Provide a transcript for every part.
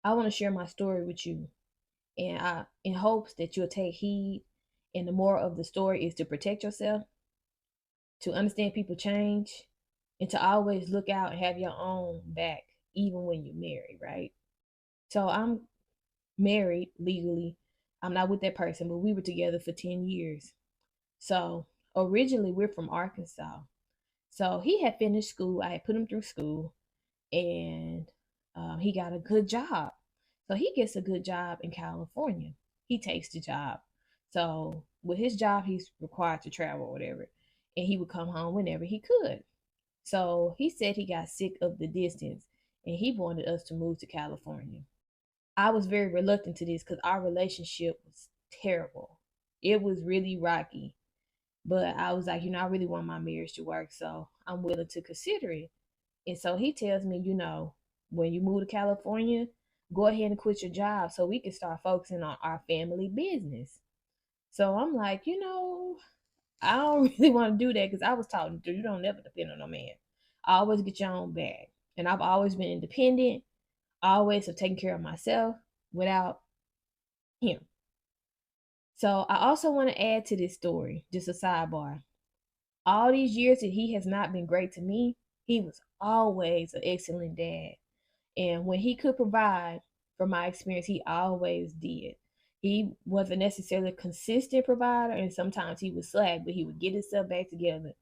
I want to share my story with you, and in hopes that you'll take heed. And the moral of the story is to protect yourself, to understand people change, and to always look out and have your own back, even when you're married, right? So I'm married legally. I'm not with that person, but we were together for 10 years. So originally, we're from Arkansas. So he had finished school. I had put him through school, and he got a good job. So he gets a good job in California. He takes the job. So with his job, he's required to travel or whatever, and he would come home whenever he could. So he said he got sick of the distance, and he wanted us to move to California. I was very reluctant to this because our relationship was terrible. It was really rocky. But I was like, I really want my marriage to work, so I'm willing to consider it. And so he tells me, when you move to California, go ahead and quit your job so we can start focusing on our family business. So I'm like, I don't really want to do that because I was taught you don't never depend on no man. I always get your own bag. And I've always been independent, always have taken care of myself without him. So I also want to add to this story, just a sidebar. All these years that he has not been great to me, he was always an excellent dad. And when he could provide, from my experience, he always did. He wasn't necessarily a consistent provider, and sometimes he would slack, but he would get himself back together.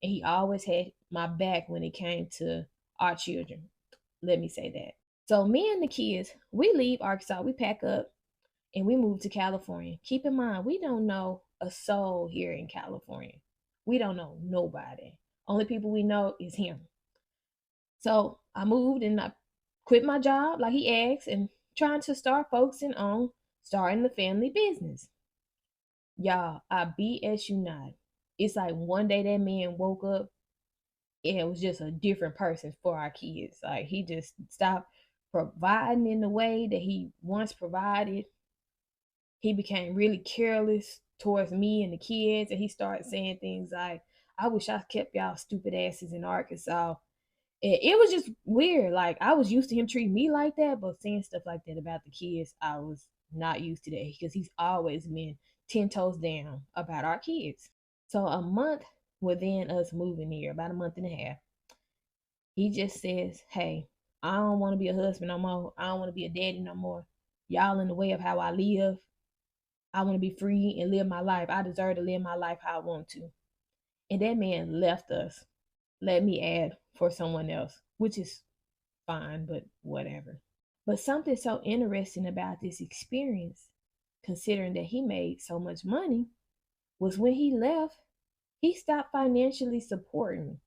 And he always had my back when it came to our children. Let me say that. So, me and the kids, we leave Arkansas, we pack up, and we move to California. Keep in mind, we don't know a soul here in California. We don't know nobody. Only people we know is him. So I moved and I quit my job like he asked and trying to start focusing on starting the family business. Y'all, I BS you not. It's like one day that man woke up and it was just a different person for our kids. Like he just stopped providing in the way that he once provided. He became really careless towards me and the kids, and he started saying things like, I wish I kept y'all stupid asses in Arkansas. It was just weird. Like I was used to him treating me like that, but saying stuff like that about the kids, I was not used to that because he's always been 10 toes down about our kids. So a month within us moving here, about a month and a half, he just says, "Hey, I don't want to be a husband no more. I don't want to be a daddy no more. Y'all in the way of how I live. I want to be free and live my life. I deserve to live my life how I want to." And that man left us. Let me add for someone else, which is fine, but whatever. But something so interesting about this experience, considering that he made so much money, was when he left, he stopped financially supporting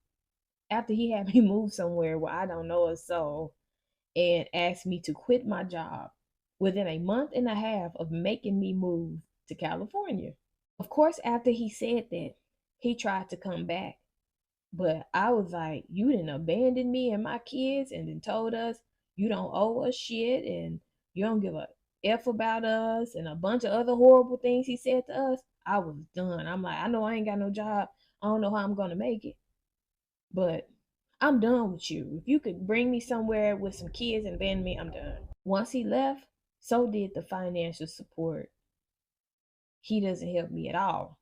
after he had me move somewhere where I don't know a soul and asked me to quit my job within a month and a half of making me move to California. Of course, after he said that, he tried to come back. But I was like, you didn't abandon me and my kids and then told us you don't owe us shit and you don't give a F about us and a bunch of other horrible things he said to us. I was done. I'm like, I know I ain't got no job. I don't know how I'm going to make it, but I'm done with you. If you could bring me somewhere with some kids and abandon me, I'm done. Once he left, so did the financial support. He doesn't help me at all.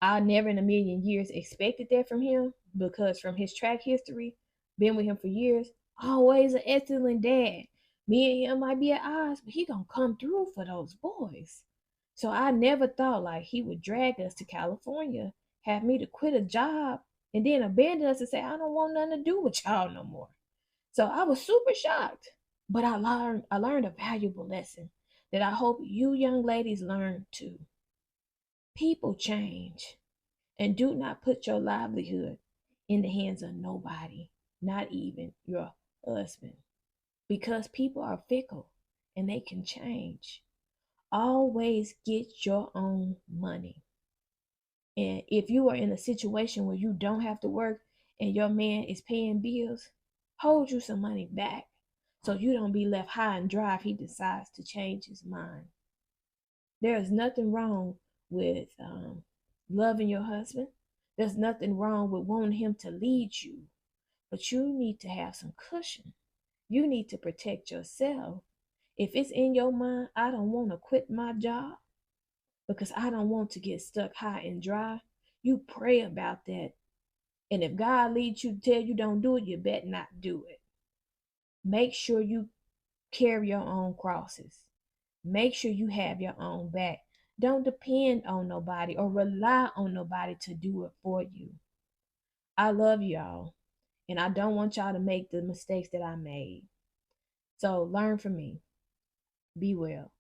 I never in a million years expected that from him because from his track history, been with him for years, always an excellent dad. Me and him might be at odds, but he gonna come through for those boys. So I never thought like he would drag us to California, have me to quit a job, and then abandon us and say, I don't want nothing to do with y'all no more. So I was super shocked. But I learned a valuable lesson that I hope you young ladies learn too. People change. And do not put your livelihood in the hands of nobody, not even your husband, because people are fickle and they can change. Always get your own money. And if you are in a situation where you don't have to work and your man is paying bills, hold you some money back so you don't be left high and dry if he decides to change his mind. There is nothing wrong with loving your husband. There's nothing wrong with wanting him to lead you, but you need to have some cushion. You need to protect yourself. If it's in your mind, I don't want to quit my job because I don't want to get stuck high and dry, you pray about that. And if God leads you to tell you don't do it, you better not do it. Make sure you carry your own crosses. Make sure you have your own back. Don't depend on nobody or rely on nobody to do it for you. I love y'all, and I don't want y'all to make the mistakes that I made. So learn from me. Be well.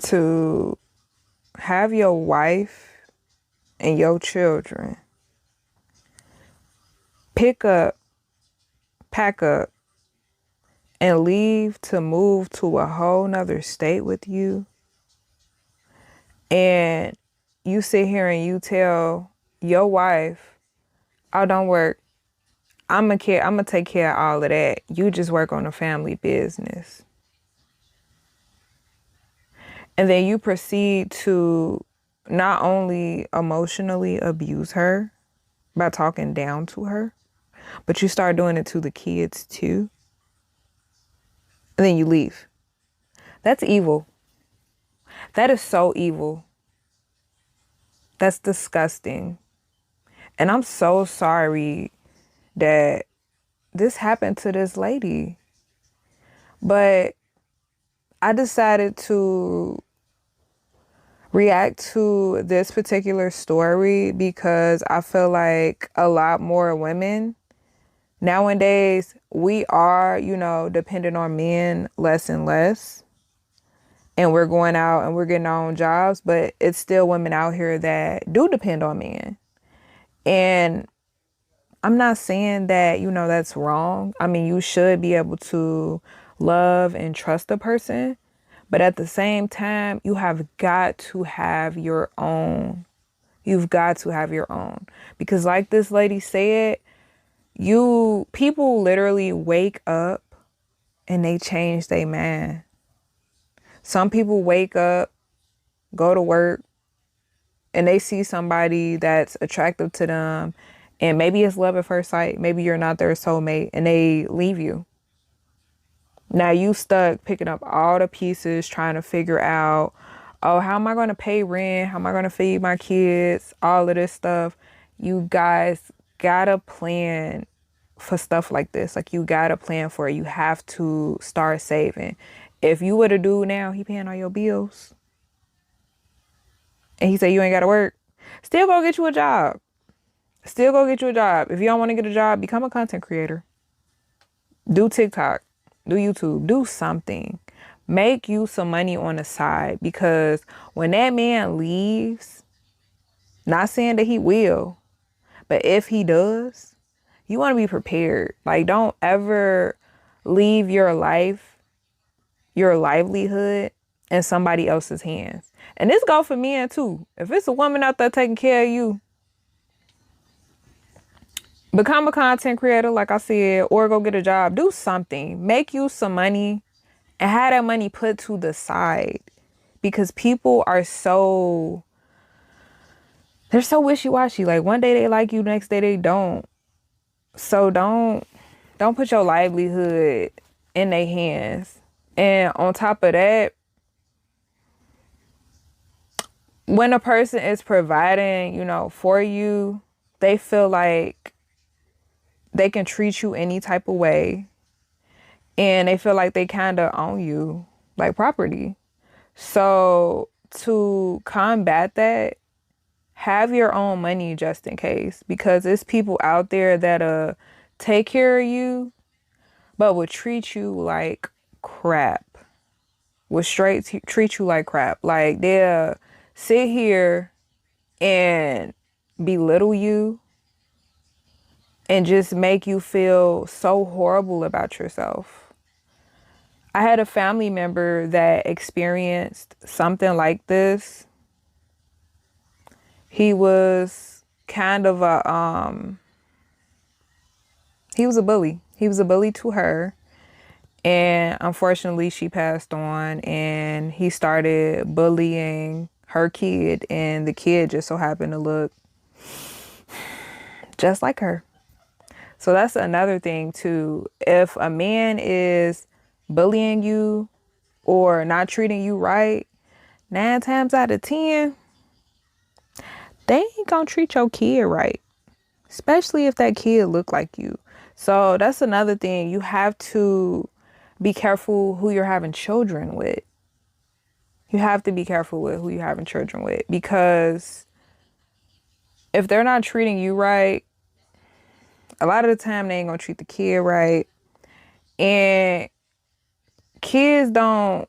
To have your wife and your children pick up, pack up, and leave to move to a whole nother state with you, and you sit here and you tell your wife, oh, don't work, I'm gonna take care of all of that, you just work on the family business. And then you proceed to not only emotionally abuse her by talking down to her, but you start doing it to the kids too. And then you leave. That's evil. That is so evil. That's disgusting. And I'm so sorry that this happened to this lady. But I decided to react to this particular story because I feel like a lot more women nowadays, we are, dependent on men less and less. And we're going out and we're getting our own jobs, but it's still women out here that do depend on men. And I'm not saying that, that's wrong. I mean, you should be able to love and trust a person, but at the same time, you have got to have your own. You've got to have your own. Because like this lady said, people literally wake up and they change their mind. Some people wake up, go to work, and they see somebody that's attractive to them, and maybe it's love at first sight, maybe you're not their soulmate, and they leave you. Now you stuck picking up all the pieces, trying to figure out, oh, how am I going to pay rent? How am I going to feed my kids? All of this stuff. You guys gotta plan for stuff like this. Like, you gotta plan for it. You have to start saving. If you were to do now, he paying all your bills, and he said you ain't gotta work, still go get you a job. Still go get you a job. If you don't want to get a job, become a content creator. Do TikTok, do YouTube, do something. Make you some money on the side, because when that man leaves, not saying that he will, but if he does, you want to be prepared. Like, don't ever leave your life, your livelihood in somebody else's hands. And this go for men too. If it's a woman out there taking care of you, become a content creator, like I said, or go get a job. Do something. Make you some money and have that money put to the side, because people are they're so wishy-washy. Like, one day they like you, next day they don't. So don't put your livelihood in their hands. And on top of that, when a person is providing, for you, they feel like they can treat you any type of way. And they feel like they kind of own you like property. So to combat that, have your own money just in case, because there's people out there that take care of you, but would treat you like crap. Would treat you like crap. Like, they'll sit here and belittle you and just make you feel so horrible about yourself. I had a family member that experienced something like this. He was kind of he was a bully. He was a bully to her. And unfortunately, she passed on, and he started bullying her kid, and the kid just so happened to look just like her. So that's another thing too. If a man is bullying you or not treating you right, 9 times out of 10, they ain't gonna treat your kid right, especially if that kid look like you. So that's another thing. You have to be careful who you're having children with. You have to be careful with who you're having children with, because if they're not treating you right, a lot of the time they ain't gonna treat the kid right. And kids don't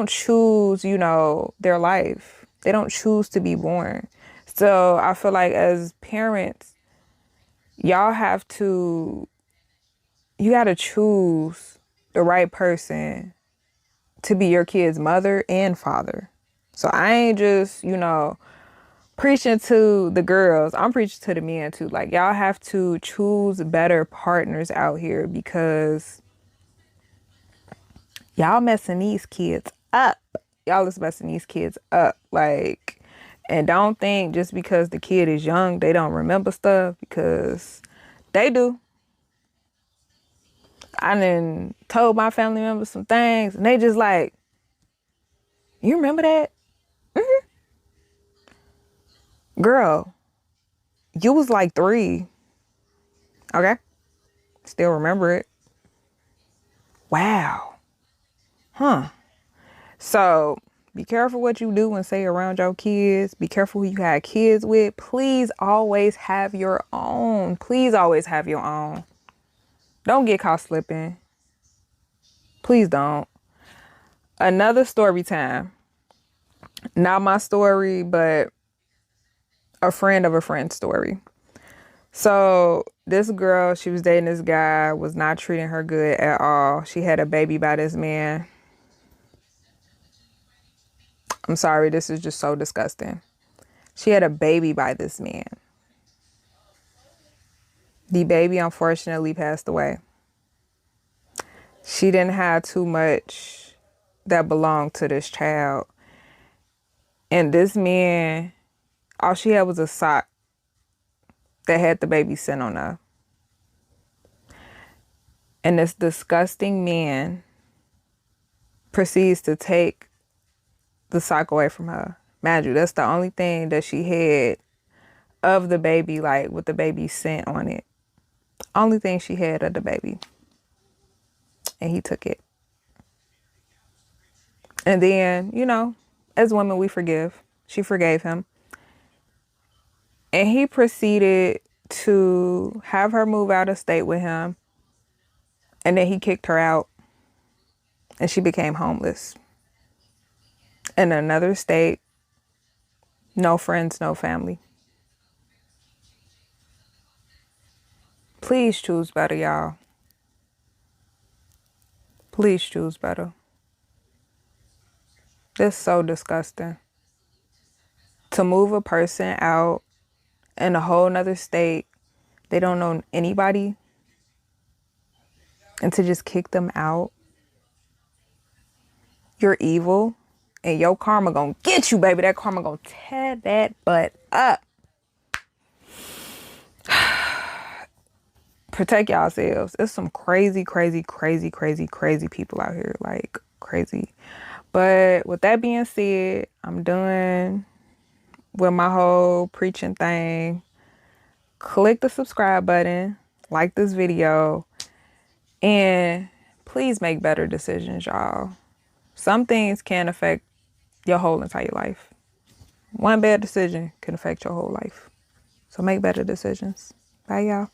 choose, their life. They don't choose to be born. So I feel like as parents, y'all you gotta choose the right person to be your kid's mother and father. So I ain't just, preaching to the girls. I'm preaching to the men too. Like, y'all have to choose better partners out here, because y'all messing these kids up. Y'all is messing these kids up. Like, and don't think just because the kid is young, they don't remember stuff, because they do. I done told my family members some things, and they just like, you remember that? Girl, you was like 3. Okay? Still remember it. Wow. Huh. So be careful what you do and say around your kids. Be careful who you have kids with. Please always have your own. Please always have your own. Don't get caught slipping. Please don't. Another story time. Not my story, but a friend of a friend's story. So this girl, she was dating this guy, was not treating her good at all. She had a baby by this man. I'm sorry, this is just so disgusting. She had a baby by this man. The baby unfortunately passed away. She didn't have too much that belonged to this child. And this man, all she had was a sock that had the baby scent on her. And this disgusting man proceeds to take the sock away from her. Mind you, that's the only thing that she had of the baby, like with the baby scent on it. Only thing she had of the baby. And he took it. And then, as women, we forgive. She forgave him. And he proceeded to have her move out of state with him. And then he kicked her out. And she became homeless. In another state. No friends, no family. Please choose better, y'all. Please choose better. This is so disgusting. To move a person out in a whole nother state, they don't know anybody, and to just kick them out. You're evil, and your karma gonna get you, baby. That karma gonna tear that butt up. Protect yourselves. There's some crazy, crazy, crazy, crazy, crazy people out here. Like, crazy. But with that being said, I'm done with my whole preaching thing. Click the subscribe button, like this video, and please make better decisions, y'all. Some things can affect your whole entire life. One bad decision can affect your whole life. So make better decisions. Bye, y'all.